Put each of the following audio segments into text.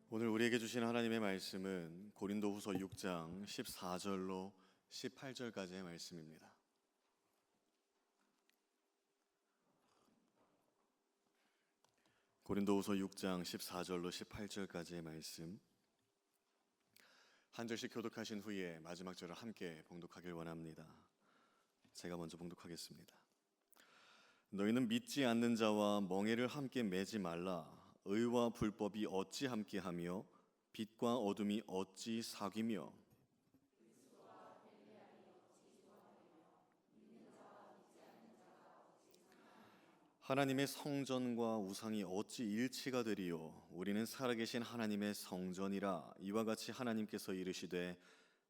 오늘 우리에게 주신 하나님의 말씀은 고린도후서 6장 14절로 18절까지의 말씀입니다. 고린도후서 6장 14절로 18절까지의 말씀, 한 절씩 교독하신 후에 마지막 절을 함께 봉독하길 원합니다. 제가 먼저 봉독하겠습니다. 너희는 믿지 않는 자와 멍에를 함께 매지 말라. 의와 불법이 어찌 함께하며 빛과 어둠이 어찌 사귀며 하나님의 성전과 우상이 어찌 일치가 되리요. 우리는 살아계신 하나님의 성전이라. 이와 같이 하나님께서 이르시되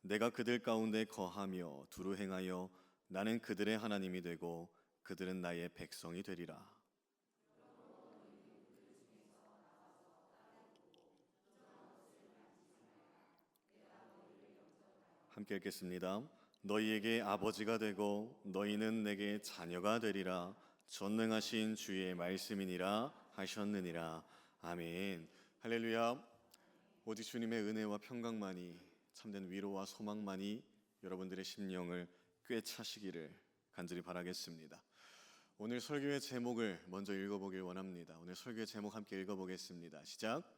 내가 그들 가운데 거하며 두루 행하여 나는 그들의 하나님이 되고 그들은 나의 백성이 되리라. 함께 읽겠습니다. 너희에게 아버지가 되고 너희는 내게 자녀가 되리라. 전능하신 주의 말씀이니라 하셨느니라. 아멘. 할렐루야. 오직 주님의 은혜와 평강만이, 참된 위로와 소망만이 여러분들의 심령을 꿰차시기를 간절히 바라겠습니다. 오늘 설교의 제목을 먼저 읽어보길 원합니다. 오늘 설교의 제목 함께 읽어보겠습니다. 시작.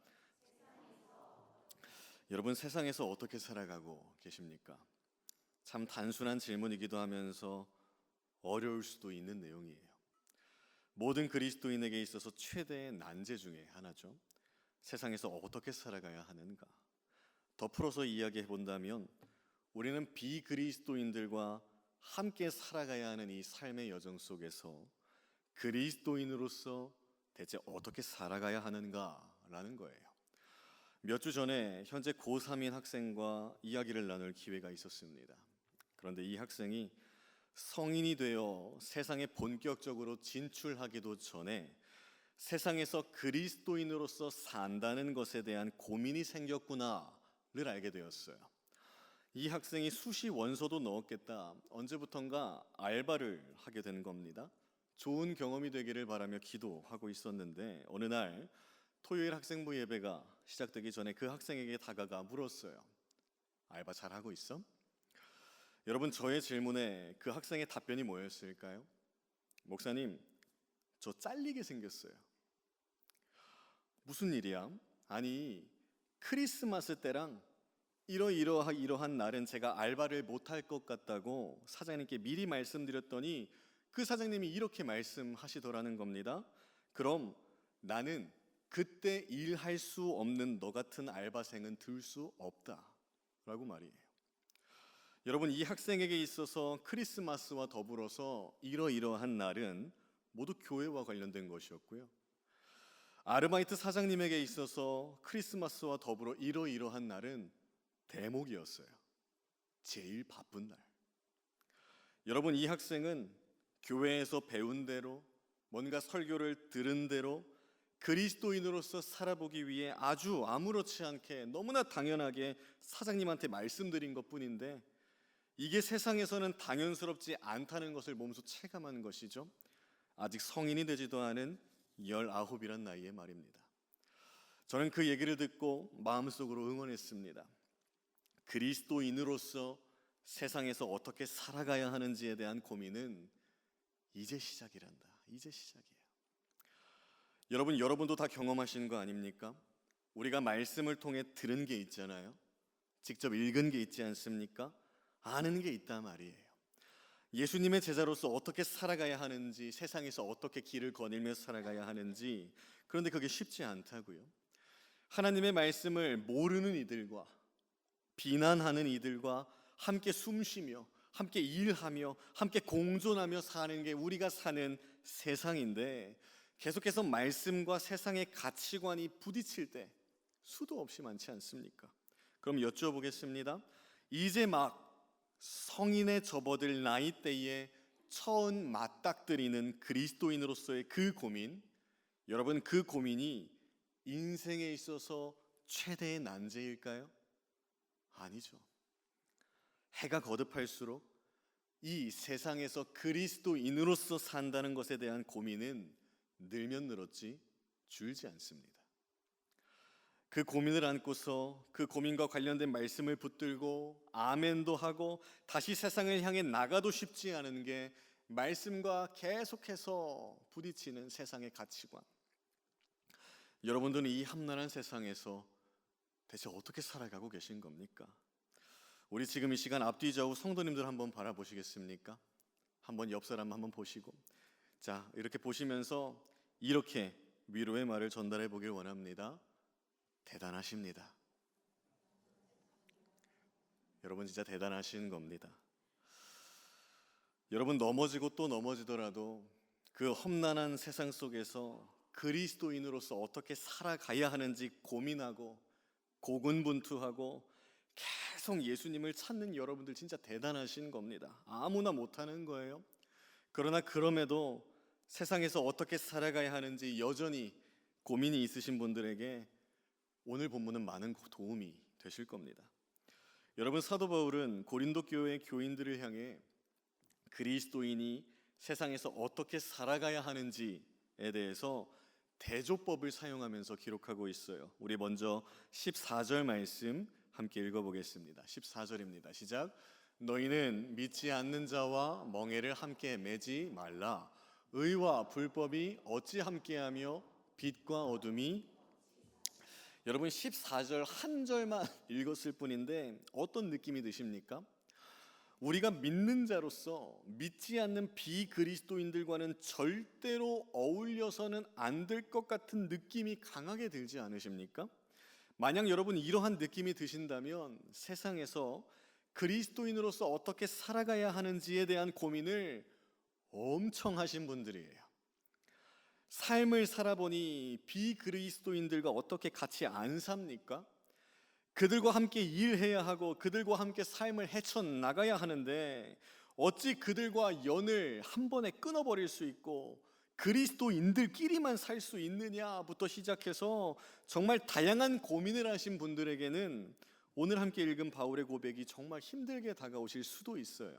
여러분, 세상에서 어떻게 살아가고 계십니까? 참 단순한 질문이기도 하면서 어려울 수도 있는 내용이에요. 모든 그리스도인에게 있어서 최대의 난제 중에 하나죠. 세상에서 어떻게 살아가야 하는가? 더 풀어서 이야기해 본다면 우리는 비그리스도인들과 함께 살아가야 하는 이 삶의 여정 속에서 그리스도인으로서 대체 어떻게 살아가야 하는가라는 거예요. 몇 주 전에 현재 고3인 학생과 이야기를 나눌 기회가 있었습니다. 그런데 이 학생이 성인이 되어 세상에 본격적으로 진출하기도 전에 세상에서 그리스도인으로서 산다는 것에 대한 고민이 생겼구나를 알게 되었어요. 이 학생이 수시 원서도 넣었겠다, 언제부턴가 알바를 하게 된 겁니다. 좋은 경험이 되기를 바라며 기도하고 있었는데 어느 날 토요일 학생부 예배가 시작되기 전에 그 학생에게 다가가 물었어요. 알바 잘하고 있어? 여러분, 저의 질문에 그 학생의 답변이 뭐였을까요? 목사님, 저 잘리게 생겼어요. 무슨 일이야? 아니, 크리스마스 때랑 이러한 날은 제가 알바를 못할 것 같다고 사장님께 미리 말씀드렸더니 그 사장님이 이렇게 말씀하시더라는 겁니다. 그럼 나는 그때 일할 수 없는 너 같은 알바생은 들 수 없다 라고 말이에요. 여러분, 이 학생에게 있어서 크리스마스와 더불어서 이러한 날은 모두 교회와 관련된 것이었고요. 아르바이트 사장님에게 있어서 크리스마스와 더불어 이러한 날은 대목이었어요. 제일 바쁜 날. 여러분, 이 학생은 교회에서 배운 대로, 뭔가 설교를 들은 대로 그리스도인으로서 살아보기 위해 아주 아무렇지 않게 너무나 당연하게 사장님한테 말씀드린 것뿐인데 이게 세상에서는 당연스럽지 않다는 것을 몸소 체감한 것이죠. 아직 성인이 되지도 않은 19이란 나이에 말입니다. 저는 그 얘기를 듣고 마음속으로 응원했습니다. 그리스도인으로서 세상에서 어떻게 살아가야 하는지에 대한 고민은 이제 시작이란다. 이제 시작이에요. 여러분도 다 경험하신 거 아닙니까? 우리가 말씀을 통해 들은 게 있잖아요. 직접 읽은 게 있지 않습니까? 아는 게 있단 말이에요. 예수님의 제자로서 어떻게 살아가야 하는지, 세상에서 어떻게 길을 거닐며 살아가야 하는지, 그런데 그게 쉽지 않다고요. 하나님의 말씀을 모르는 이들과 비난하는 이들과 함께 숨쉬며 함께 일하며 함께 공존하며 사는 게 우리가 사는 세상인데, 계속해서 말씀과 세상의 가치관이 부딪힐 때 수도 없이 많지 않습니까? 그럼 여쭤보겠습니다. 이제 막 성인에 접어들 나이대에 처음 맞닥뜨리는 그리스도인으로서의 그 고민, 여러분, 그 고민이 인생에 있어서 최대의 난제일까요? 아니죠. 해가 거듭할수록 이 세상에서 그리스도인으로서 산다는 것에 대한 고민은 늘면 늘었지 줄지 않습니다. 그 고민을 안고서 그 고민과 관련된 말씀을 붙들고 아멘도 하고 다시 세상을 향해 나가도 쉽지 않은 게 말씀과 계속해서 부딪히는 세상의 가치관. 여러분들은 이 험난한 세상에서 대체 어떻게 살아가고 계신 겁니까? 우리 지금 이 시간 앞뒤 좌우 성도님들 한번 바라보시겠습니까? 한번 옆 사람 한번 보시고, 자, 이렇게 보시면서 이렇게 위로의 말을 전달해 보길 원합니다. 대단하십니다. 여러분 진짜 대단하신 겁니다. 여러분 넘어지고 또 넘어지더라도 그 험난한 세상 속에서 그리스도인으로서 어떻게 살아가야 하는지 고민하고 고군분투하고 계속 예수님을 찾는 여러분들 진짜 대단하신 겁니다. 아무나 못하는 거예요. 그러나 그럼에도 세상에서 어떻게 살아가야 하는지 여전히 고민이 있으신 분들에게 오늘 본문은 많은 도움이 되실 겁니다. 여러분, 사도 바울은 고린도 교회 교인들을 향해 그리스도인이 세상에서 어떻게 살아가야 하는지에 대해서 대조법을 사용하면서 기록하고 있어요. 우리 먼저 14절 말씀 함께 읽어보겠습니다. 14절입니다. 시작. 너희는 믿지 않는 자와 멍에를 함께 매지 말라. 의와 불법이 어찌 함께하며 빛과 어둠이. 여러분 14절 한 절만 읽었을 뿐인데 어떤 느낌이 드십니까? 우리가 믿는 자로서 믿지 않는 비그리스도인들과는 절대로 어울려서는 안 될 것 같은 느낌이 강하게 들지 않으십니까? 만약 여러분 이러한 느낌이 드신다면 세상에서 그리스도인으로서 어떻게 살아가야 하는지에 대한 고민을 엄청 하신 분들이에요. 삶을 살아보니 비그리스도인들과 어떻게 같이 안 삽니까? 그들과 함께 일해야 하고 그들과 함께 삶을 헤쳐나가야 하는데 어찌 그들과 연을 한 번에 끊어버릴 수 있고 그리스도인들끼리만 살 수 있느냐부터 시작해서 정말 다양한 고민을 하신 분들에게는 오늘 함께 읽은 바울의 고백이 정말 힘들게 다가오실 수도 있어요.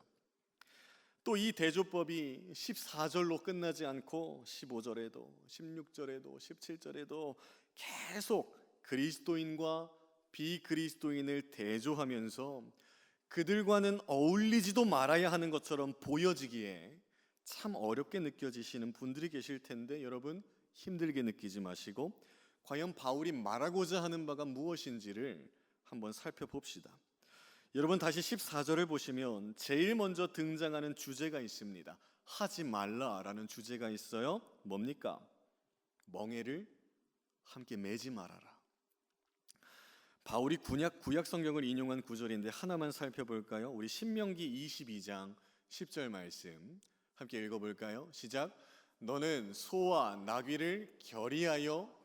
또 이 대조법이 14절로 끝나지 않고 15절에도 16절에도 17절에도 계속 그리스도인과 비그리스도인을 대조하면서 그들과는 어울리지도 말아야 하는 것처럼 보여지기에 참 어렵게 느껴지시는 분들이 계실 텐데 여러분 힘들게 느끼지 마시고 과연 바울이 말하고자 하는 바가 무엇인지를 한번 살펴봅시다. 여러분 다시 14절을 보시면 제일 먼저 등장하는 주제가 있습니다. 하지 말라라는 주제가 있어요. 뭡니까? 멍에를 함께 매지 말아라. 바울이 구약 성경을 인용한 구절인데 하나만 살펴볼까요? 우리 신명기 22장 10절 말씀 함께 읽어볼까요? 시작. 너는 소와 나귀를 결의하여.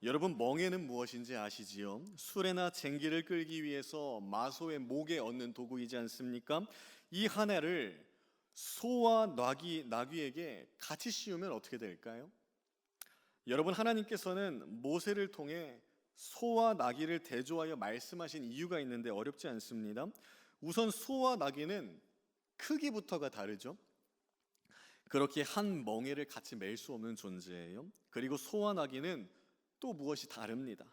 여러분 멍에는 무엇인지 아시지요? 수레나 쟁기를 끌기 위해서 마소의 목에 얹는 도구이지 않습니까? 이 하나를 소와 나귀에게 같이 씌우면 어떻게 될까요? 여러분 하나님께서는 모세를 통해 소와 나귀를 대조하여 말씀하신 이유가 있는데 어렵지 않습니다. 우선 소와 나귀는 크기부터가 다르죠. 그렇게 한 멍에를 같이 맬 수 없는 존재예요. 그리고 소와 나귀는 또 무엇이 다릅니다.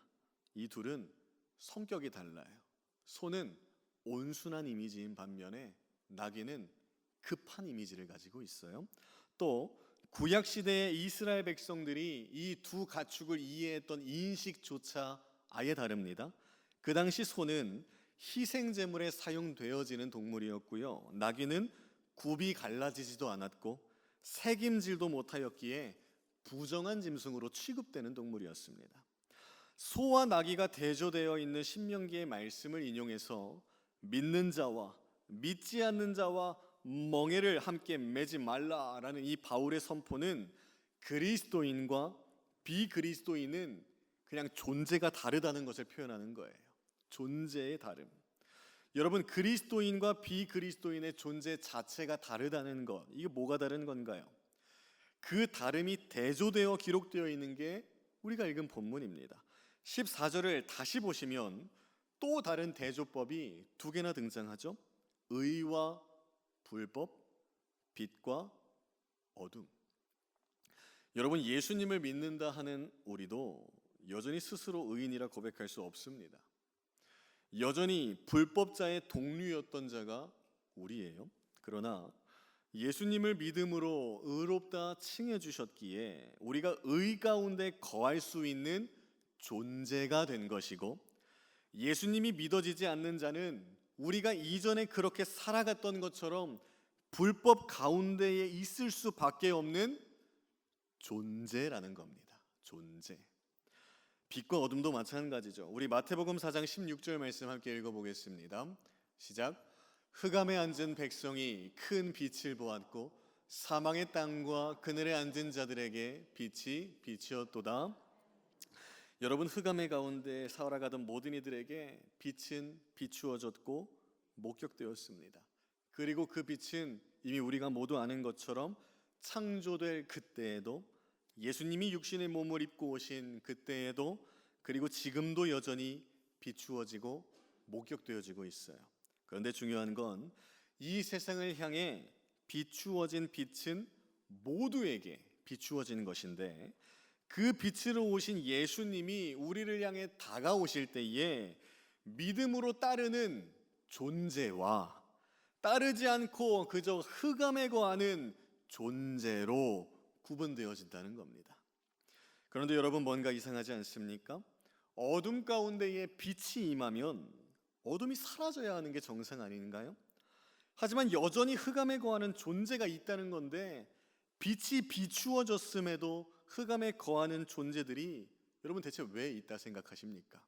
이 둘은 성격이 달라요. 소는 온순한 이미지인 반면에 나귀는 급한 이미지를 가지고 있어요. 또 구약 시대의 이스라엘 백성들이 이 두 가축을 이해했던 인식조차 아예 다릅니다. 그 당시 소는 희생 제물에 사용되어지는 동물이었고요. 나귀는 굽이 갈라지지도 않았고 새김질도 못하였기에 부정한 짐승으로 취급되는 동물이었습니다. 소와 나귀가 대조되어 있는 신명기의 말씀을 인용해서 믿는 자와 믿지 않는 자와 멍에를 함께 매지 말라라는 이 바울의 선포는 그리스도인과 비그리스도인은 그냥 존재가 다르다는 것을 표현하는 거예요. 존재의 다름. 여러분 그리스도인과 비그리스도인의 존재 자체가 다르다는 것, 이게 뭐가 다른 건가요? 그 다름이 대조되어 기록되어 있는 게 우리가 읽은 본문입니다. 14절을 다시 보시면 또 다른 대조법이 두 개나 등장하죠. 의와 불법, 빛과 어둠. 여러분 예수님을 믿는다 하는 우리도 여전히 스스로 의인이라 고백할 수 없습니다. 여전히 불법자의 동류였던 자가 우리예요. 그러나 예수님을 믿음으로 의롭다 칭해 주셨기에 우리가 의 가운데 거할 수 있는 존재가 된 것이고, 예수님이 믿어지지 않는 자는 우리가 이전에 그렇게 살아갔던 것처럼 불법 가운데에 있을 수밖에 없는 존재라는 겁니다. 존재. 빛과 어둠도 마찬가지죠. 우리 마태복음 4장 16절 말씀 함께 읽어보겠습니다. 시작. 흑암에 앉은 백성이 큰 빛을 보았고 사망의 땅과 그늘에 앉은 자들에게 빛이 비치었도다. 여러분, 흑암의 가운데 살아가던 모든 이들에게 빛은 비추어졌고 목격되었습니다. 그리고 그 빛은 이미 우리가 모두 아는 것처럼 창조될 그때에도, 예수님이 육신의 몸을 입고 오신 그때에도, 그리고 지금도 여전히 비추어지고 목격되어지고 있어요. 그런데 중요한 건 이 세상을 향해 비추어진 빛은 모두에게 비추어진 것인데, 그 빛으로 오신 예수님이 우리를 향해 다가오실 때에 믿음으로 따르는 존재와 따르지 않고 그저 흑암에 거하는 존재로 구분되어진다는 겁니다. 그런데 여러분, 뭔가 이상하지 않습니까? 어둠 가운데에 빛이 임하면 어둠이 사라져야 하는 게 정상 아닌가요? 하지만 여전히 흑암에 거하는 존재가 있다는 건데, 빛이 비추어졌음에도 흑암에 거하는 존재들이 여러분 대체 왜 있다 생각하십니까?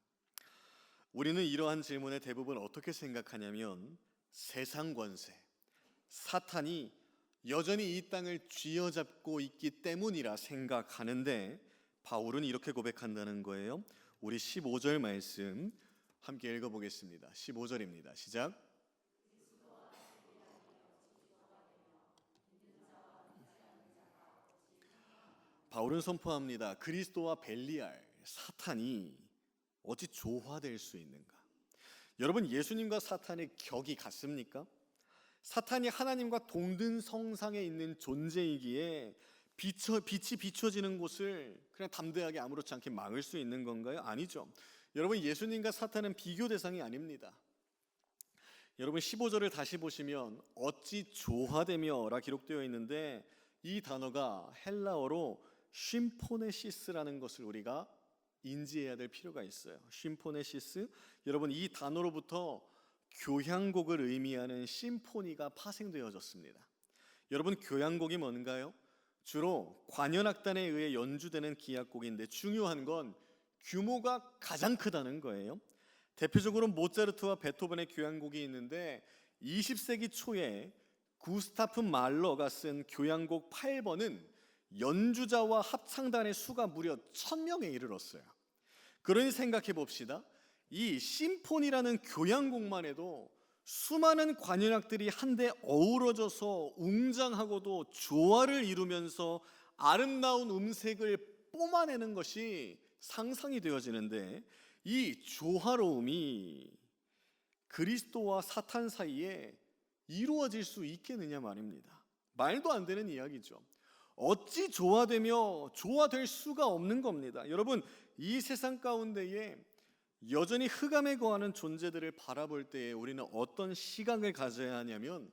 우리는 이러한 질문에 대부분 어떻게 생각하냐면, 세상 권세, 사탄이 여전히 이 땅을 쥐어잡고 있기 때문이라 생각하는데, 바울은 이렇게 고백한다는 거예요. 우리 15절 말씀 함께 읽어보겠습니다. 15절입니다. 시작. 바울은 선포합니다. 그리스도와 벨리알, 사탄이 어찌 조화될 수 있는가? 여러분, 예수님과 사탄의 격이 같습니까? 사탄이 하나님과 동등성상에 있는 존재이기에 빛이 비춰지는 곳을 그냥 담대하게 아무렇지 않게 막을 수 있는 건가요? 아니죠. 여러분, 예수님과 사탄은 비교 대상이 아닙니다. 여러분, 15절을 다시 보시면 어찌 조화되며 라 기록되어 있는데, 이 단어가 헬라어로 쉼포네시스라는 것을 우리가 인지해야 될 필요가 있어요. 쉼포네시스, 여러분, 이 단어로부터 교향곡을 의미하는 심포니가 파생되어졌습니다. 여러분, 교향곡이 뭔가요? 주로 관현악단에 의해 연주되는 기악곡인데, 중요한 건 규모가 가장 크다는 거예요. 대표적으로 모차르트와 베토벤의 교향곡이 있는데, 20세기 초에 구스타프 말러가 쓴 교향곡 8번은 연주자와 합창단의 수가 무려 1000명에 이르렀어요. 그러니 생각해 봅시다. 이 심포니라는 교향곡만 해도 수많은 관현악들이 한데 어우러져서 웅장하고도 조화를 이루면서 아름다운 음색을 뿜어내는 것이 상상이 되어지는데, 이 조화로움이 그리스도와 사탄 사이에 이루어질 수 있겠느냐 말입니다. 말도 안 되는 이야기죠. 어찌 조화되며 조화될 수가 없는 겁니다. 여러분, 이 세상 가운데에 여전히 흑암에 거하는 존재들을 바라볼 때에 우리는 어떤 시각을 가져야 하냐면,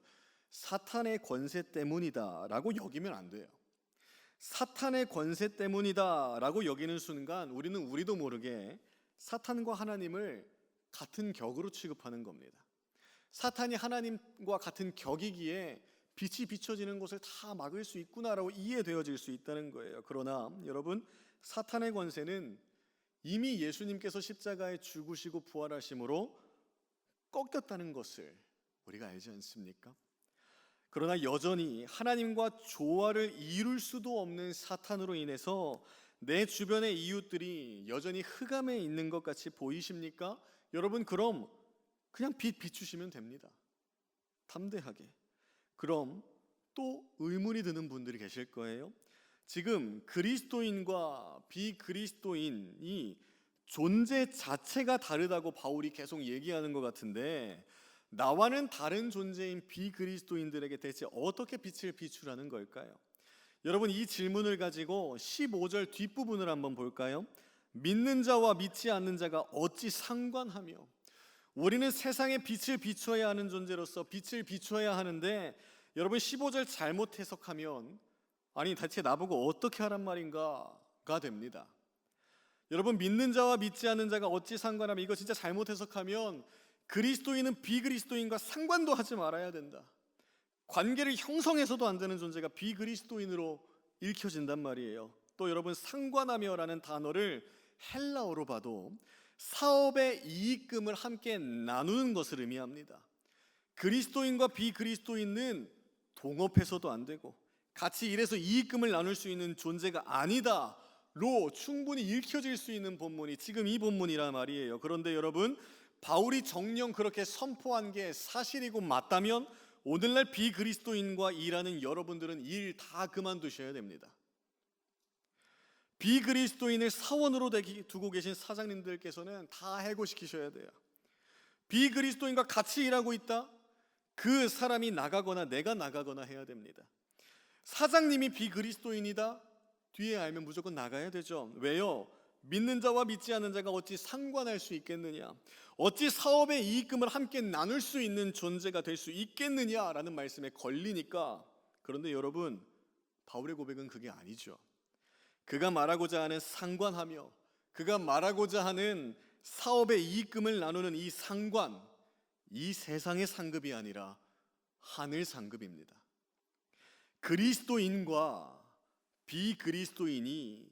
사탄의 권세 때문이다 라고 여기면 안 돼요. 사탄의 권세 때문이다 라고 여기는 순간 우리는 우리도 모르게 사탄과 하나님을 같은 격으로 취급하는 겁니다. 사탄이 하나님과 같은 격이기에 빛이 비춰지는 곳을 다 막을 수 있구나라고 이해되어질 수 있다는 거예요. 그러나 여러분, 사탄의 권세는 이미 예수님께서 십자가에 죽으시고 부활하심으로 꺾였다는 것을 우리가 알지 않습니까? 그러나 여전히 하나님과 조화를 이룰 수도 없는 사탄으로 인해서 내 주변의 이웃들이 여전히 흑암에 있는 것 같이 보이십니까? 여러분, 그럼 그냥 빛 비추시면 됩니다. 담대하게. 그럼 또 의문이 드는 분들이 계실 거예요. 지금 그리스도인과 비그리스도인이 존재 자체가 다르다고 바울이 계속 얘기하는 것 같은데, 나와는 다른 존재인 비그리스도인들에게 대체 어떻게 빛을 비추라는 걸까요? 여러분, 이 질문을 가지고 15절 뒷부분을 한번 볼까요? 믿는 자와 믿지 않는 자가 어찌 상관하며. 우리는 세상에 빛을 비춰야 하는 존재로서 빛을 비춰야 하는데, 여러분 15절 잘못 해석하면 아니 대체 나보고 어떻게 하란 말인가가 됩니다. 여러분, 믿는 자와 믿지 않는 자가 어찌 상관하며, 이거 진짜 잘못 해석하면 그리스도인은 비그리스도인과 상관도 하지 말아야 된다. 관계를 형성해서도 안 되는 존재가 비그리스도인으로 읽혀진단 말이에요. 또 여러분, 상관하며라는 단어를 헬라어로 봐도 사업의 이익금을 함께 나누는 것을 의미합니다. 그리스도인과 비그리스도인은 동업해서도 안 되고 같이 일해서 이익금을 나눌 수 있는 존재가 아니다로 충분히 읽혀질 수 있는 본문이 지금 이 본문이란 말이에요. 그런데 여러분, 바울이 정녕 그렇게 선포한 게 사실이고 맞다면 오늘날 비그리스도인과 일하는 여러분들은 일 다 그만두셔야 됩니다. 비그리스도인을 사원으로 두고 계신 사장님들께서는 다 해고시키셔야 돼요. 비그리스도인과 같이 일하고 있다? 그 사람이 나가거나 내가 나가거나 해야 됩니다. 사장님이 비그리스도인이다? 뒤에 알면 무조건 나가야 되죠. 왜요? 믿는 자와 믿지 않는 자가 어찌 상관할 수 있겠느냐? 어찌 사업의 이익금을 함께 나눌 수 있는 존재가 될 수 있겠느냐라는 말씀에 걸리니까. 그런데 여러분, 바울의 고백은 그게 아니죠. 그가 말하고자 하는 상관하며, 그가 말하고자 하는 사업의 이익금을 나누는 이 상관, 이 세상의 상급이 아니라 하늘 상급입니다. 그리스도인과 비그리스도인이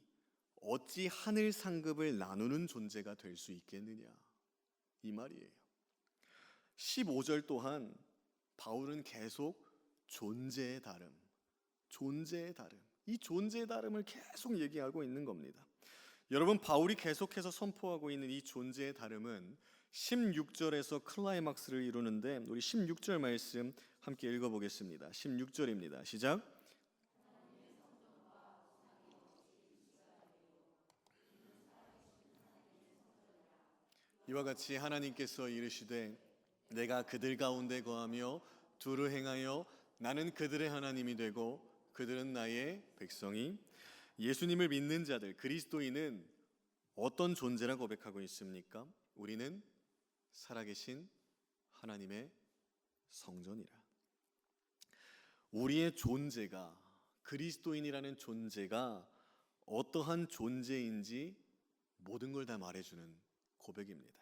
어찌 하늘 상급을 나누는 존재가 될 수 있겠느냐, 이 말이에요. 15절 또한 바울은 계속 존재의 다름, 존재의 다름, 이 존재의 다름을 계속 얘기하고 있는 겁니다. 여러분, 바울이 계속해서 선포하고 있는 이 존재의 다름은 16절에서 클라이막스를 이루는데, 우리 16절 말씀 함께 읽어보겠습니다. 16절입니다. 시작. 이와 같이 하나님께서 이르시되 내가 그들 가운데 거하며 두루 행하여 나는 그들의 하나님이 되고 그들은 나의 백성이. 예수님을 믿는 자들, 그리스도인은 어떤 존재라 고백하고 있습니까? 우리는 살아계신 하나님의 성전이라. 우리의 존재가, 그리스도인이라는 존재가 어떠한 존재인지 모든 걸 다 말해주는 고백입니다.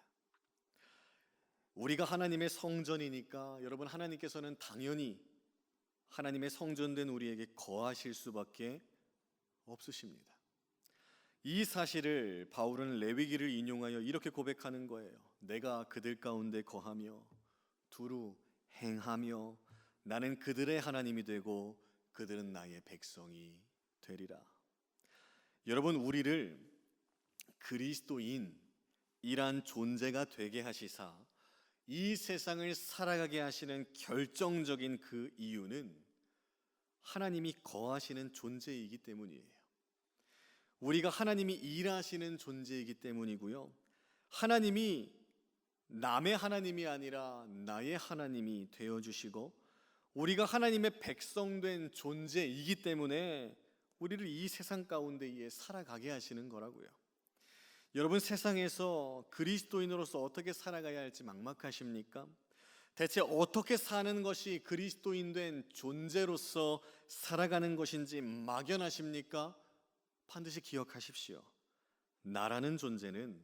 우리가 하나님의 성전이니까 여러분, 하나님께서는 당연히 하나님의 성전된 우리에게 거하실 수밖에 없으십니다. 이 사실을 바울은 레위기를 인용하여 이렇게 고백하는 거예요. 내가 그들 가운데 거하며 두루 행하며 나는 그들의 하나님이 되고 그들은 나의 백성이 되리라. 여러분, 우리를 그리스도인이란 존재가 되게 하시사 이 세상을 살아가게 하시는 결정적인 그 이유는 하나님이 거하시는 존재이기 때문이에요. 우리가 하나님이 일하시는 존재이기 때문이고요, 하나님이 남의 하나님이 아니라 나의 하나님이 되어주시고 우리가 하나님의 백성된 존재이기 때문에 우리를 이 세상 가운데에 살아가게 하시는 거라고요. 여러분, 세상에서 그리스도인으로서 어떻게 살아가야 할지 막막하십니까? 대체 어떻게 사는 것이 그리스도인 된 존재로서 살아가는 것인지 막연하십니까? 반드시 기억하십시오. 나라는 존재는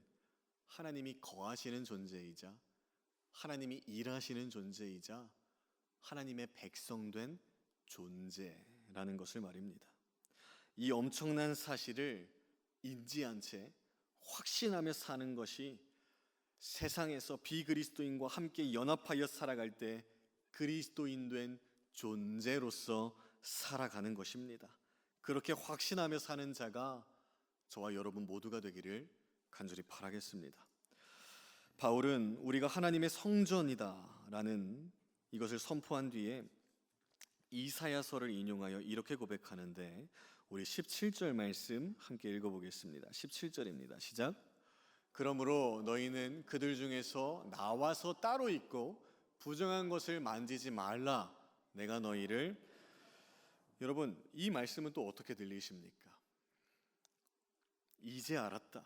하나님이 거하시는 존재이자 하나님이 일하시는 존재이자 하나님의 백성된 존재라는 것을 말입니다. 이 엄청난 사실을 인지한 채 확신하며 사는 것이 세상에서 비그리스도인과 함께 연합하여 살아갈 때 그리스도인 된 존재로서 살아가는 것입니다. 그렇게 확신하며 사는 자가 저와 여러분 모두가 되기를 간절히 바라겠습니다. 바울은 우리가 하나님의 성전이다라는 이것을 선포한 뒤에 이사야서를 인용하여 이렇게 고백하는데, 우리 17절 말씀 함께 읽어보겠습니다. 17절입니다. 시작. 그러므로 너희는 그들 중에서 나와서 따로 있고 부정한 것을 만지지 말라. 내가 너희를. 여러분, 이 말씀은 또 어떻게 들리십니까? 이제 알았다.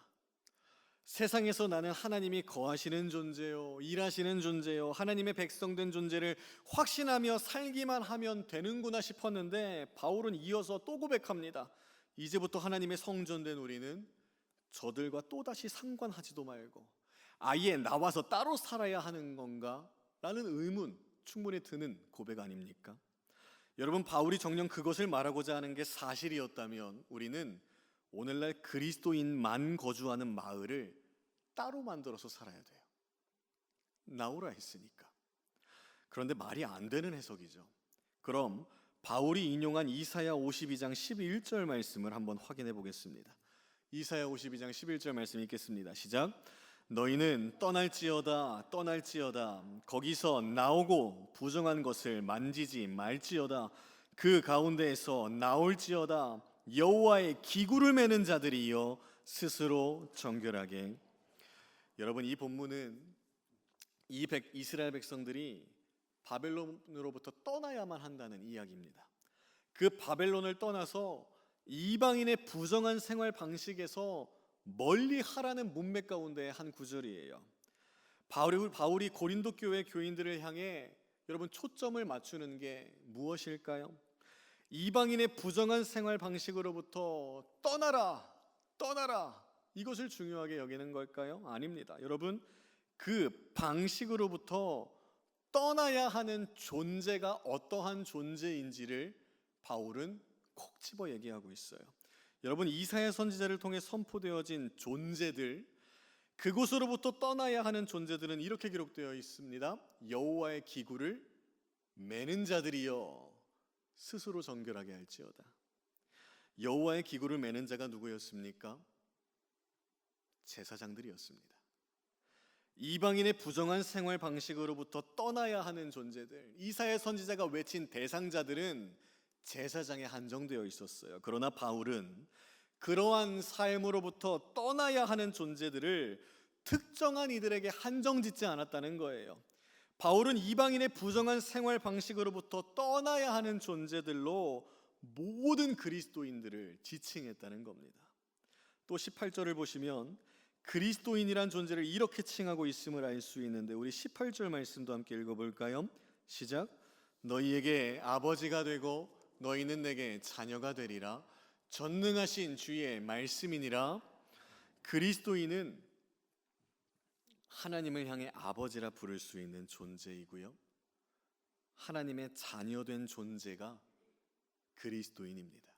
세상에서 나는 하나님이 거하시는 존재요, 일하시는 존재요, 하나님의 백성된 존재를 확신하며 살기만 하면 되는구나 싶었는데 바울은 이어서 또 고백합니다. 이제부터 하나님의 성전된 우리는 저들과 또다시 상관하지도 말고 아예 나와서 따로 살아야 하는 건가? 라는 의문 충분히 드는 고백 아닙니까? 여러분, 바울이 정녕 그것을 말하고자 하는 게 사실이었다면 우리는 오늘날 그리스도인만 거주하는 마을을 따로 만들어서 살아야 돼요. 나오라 했으니까. 그런데 말이 안 되는 해석이죠. 그럼 바울이 인용한 이사야 52장 11절 말씀을 한번 확인해 보겠습니다. 이사야 52장 11절 말씀 읽겠습니다. 시작. 너희는 떠날지어다 떠날지어다 거기서 나오고 부정한 것을 만지지 말지어다 그 가운데에서 나올지어다 여호와의 기구를 매는 자들이여 스스로 정결하게. 여러분, 이 본문은 이스라엘 백성들이 바벨론으로부터 떠나야만 한다는 이야기입니다. 그 바벨론을 떠나서 이방인의 부정한 생활 방식에서 멀리 하라는 문맥 가운데의 한 구절이에요. 바울이 고린도 교회 교인들을 향해 여러분 초점을 맞추는 게 무엇일까요? 이방인의 부정한 생활 방식으로부터 떠나라, 떠나라, 이것을 중요하게 여기는 걸까요? 아닙니다. 여러분, 그 방식으로부터 떠나야 하는 존재가 어떠한 존재인지를 바울은 콕 집어 얘기하고 있어요. 여러분, 이사야 선지자를 통해 선포되어진 존재들, 그곳으로부터 떠나야 하는 존재들은 이렇게 기록되어 있습니다. 여호와의 기구를 매는 자들이여 스스로 정결하게 할지어다. 여호와의 기구를 매는 자가 누구였습니까? 제사장들이었습니다. 이방인의 부정한 생활 방식으로부터 떠나야 하는 존재들, 이사야 선지자가 외친 대상자들은 제사장에 한정되어 있었어요. 그러나 바울은 그러한 삶으로부터 떠나야 하는 존재들을 특정한 이들에게 한정짓지 않았다는 거예요. 바울은 이방인의 부정한 생활 방식으로부터 떠나야 하는 존재들로 모든 그리스도인들을 지칭했다는 겁니다. 또 18절을 보시면 그리스도인이란 존재를 이렇게 칭하고 있음을 알 수 있는데 우리 18절 말씀도 함께 읽어볼까요? 시작. 너희에게 아버지가 되고 너희는 내게 자녀가 되리라. 전능하신 주의 말씀이니라. 그리스도인은 하나님을 향해 아버지라 부를 수 있는 존재이고요, 하나님의 자녀된 존재가 그리스도인입니다.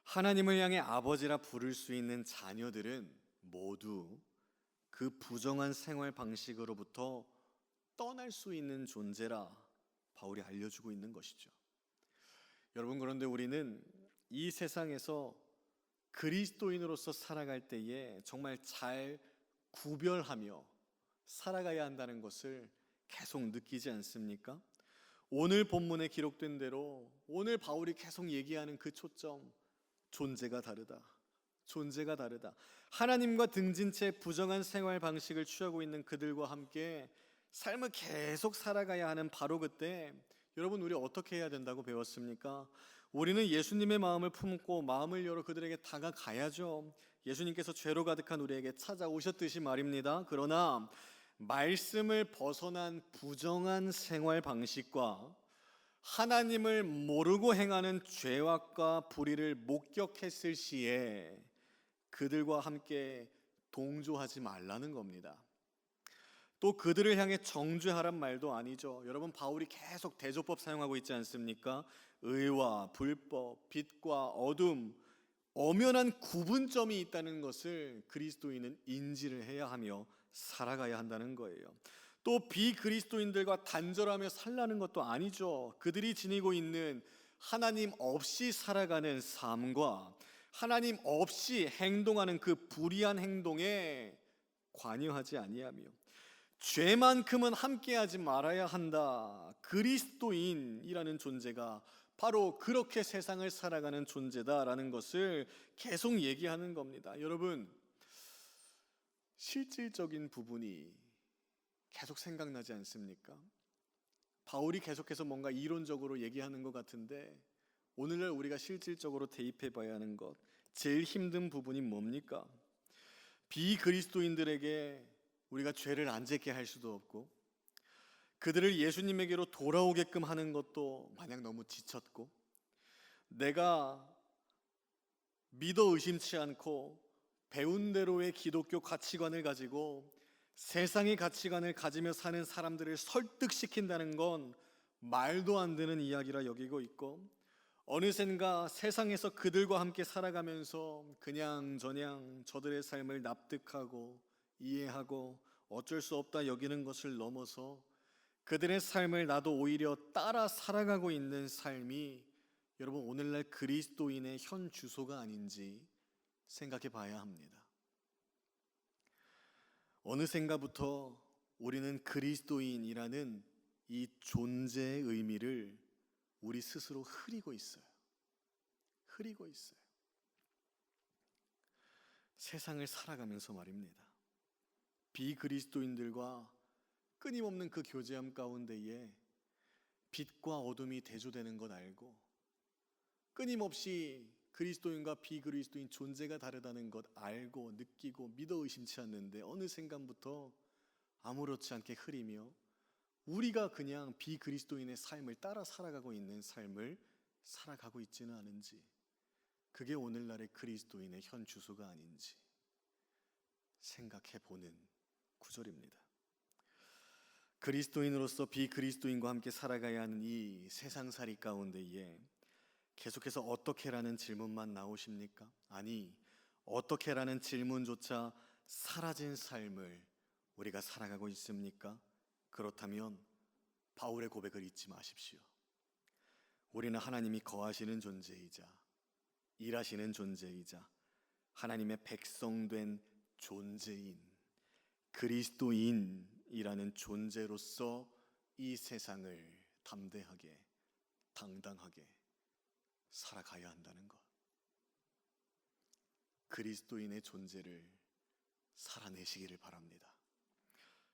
하나님을 향해 아버지라 부를 수 있는 자녀들은 모두 그 부정한 생활 방식으로부터 떠날 수 있는 존재라 바울이 알려주고 있는 것이죠. 여러분, 그런데 우리는 이 세상에서 그리스도인으로서 살아갈 때에 정말 잘 구별하며 살아가야 한다는 것을 계속 느끼지 않습니까? 오늘 본문에 기록된 대로 오늘 바울이 계속 얘기하는 그 초점, 존재가 다르다, 존재가 다르다. 하나님과 등진 채 부정한 생활 방식을 취하고 있는 그들과 함께 삶을 계속 살아가야 하는 바로 그때 여러분, 우리 어떻게 해야 된다고 배웠습니까? 우리는 예수님의 마음을 품고 마음을 열어 그들에게 다가가야죠. 예수님께서 죄로 가득한 우리에게 찾아오셨듯이 말입니다. 그러나 말씀을 벗어난 부정한 생활 방식과 하나님을 모르고 행하는 죄악과 불의를 목격했을 시에 그들과 함께 동조하지 말라는 겁니다. 또 그들을 향해 정죄하란 말도 아니죠. 여러분, 바울이 계속 대조법 사용하고 있지 않습니까? 의와 불법, 빛과 어둠, 엄연한 구분점이 있다는 것을 그리스도인은 인지를 해야 하며 살아가야 한다는 거예요. 또 비그리스도인들과 단절하며 살라는 것도 아니죠. 그들이 지니고 있는 하나님 없이 살아가는 삶과 하나님 없이 행동하는 그 불의한 행동에 관여하지 아니하며 죄만큼은 함께하지 말아야 한다. 그리스도인이라는 존재가 바로 그렇게 세상을 살아가는 존재다라는 것을 계속 얘기하는 겁니다. 여러분, 실질적인 부분이 계속 생각나지 않습니까? 바울이 계속해서 뭔가 이론적으로 얘기하는 것 같은데 오늘날 우리가 실질적으로 대입해 봐야 하는 것, 제일 힘든 부분이 뭡니까? 비그리스도인들에게 우리가 죄를 안 짓게 할 수도 없고 그들을 예수님에게로 돌아오게끔 하는 것도 마냥 너무 지쳤고 내가 믿어 의심치 않고 배운 대로의 기독교 가치관을 가지고 세상의 가치관을 가지며 사는 사람들을 설득시킨다는 건 말도 안 되는 이야기라 여기고 있고 어느샌가 세상에서 그들과 함께 살아가면서 그냥저냥 저들의 삶을 납득하고 이해하고 어쩔 수 없다 여기는 것을 넘어서 그들의 삶을 나도 오히려 따라 살아가고 있는 삶이 여러분 오늘날 그리스도인의 현 주소가 아닌지 생각해 봐야 합니다. 어느샌가부터 우리는 그리스도인이라는 이 존재의 의미를 우리 스스로 흐리고 있어요. 흐리고 있어요. 세상을 살아가면서 말입니다. 비그리스도인들과 끊임없는 그 교제함 가운데에 빛과 어둠이 대조되는 것 알고 끊임없이 그리스도인과 비그리스도인 존재가 다르다는 것 알고 느끼고 믿어 의심치 않는데 어느 순간부터 아무렇지 않게 흐리며 우리가 그냥 비그리스도인의 삶을 따라 살아가고 있는 삶을 살아가고 있지는 않은지 그게 오늘날의 그리스도인의 현 주소가 아닌지 생각해 보는 구절입니다. 그리스도인으로서 비그리스도인과 함께 살아가야 하는 이 세상살이 가운데에 계속해서 어떻게라는 질문만 나오십니까? 아니, 어떻게라는 질문조차 사라진 삶을 우리가 살아가고 있습니까? 그렇다면 바울의 고백을 잊지 마십시오. 우리는 하나님이 거하시는 존재이자 일하시는 존재이자 하나님의 백성된 존재인 그리스도인이라는 존재로서 이 세상을 담대하게 당당하게 살아가야 한다는 것. 그리스도인의 존재를 살아내시기를 바랍니다.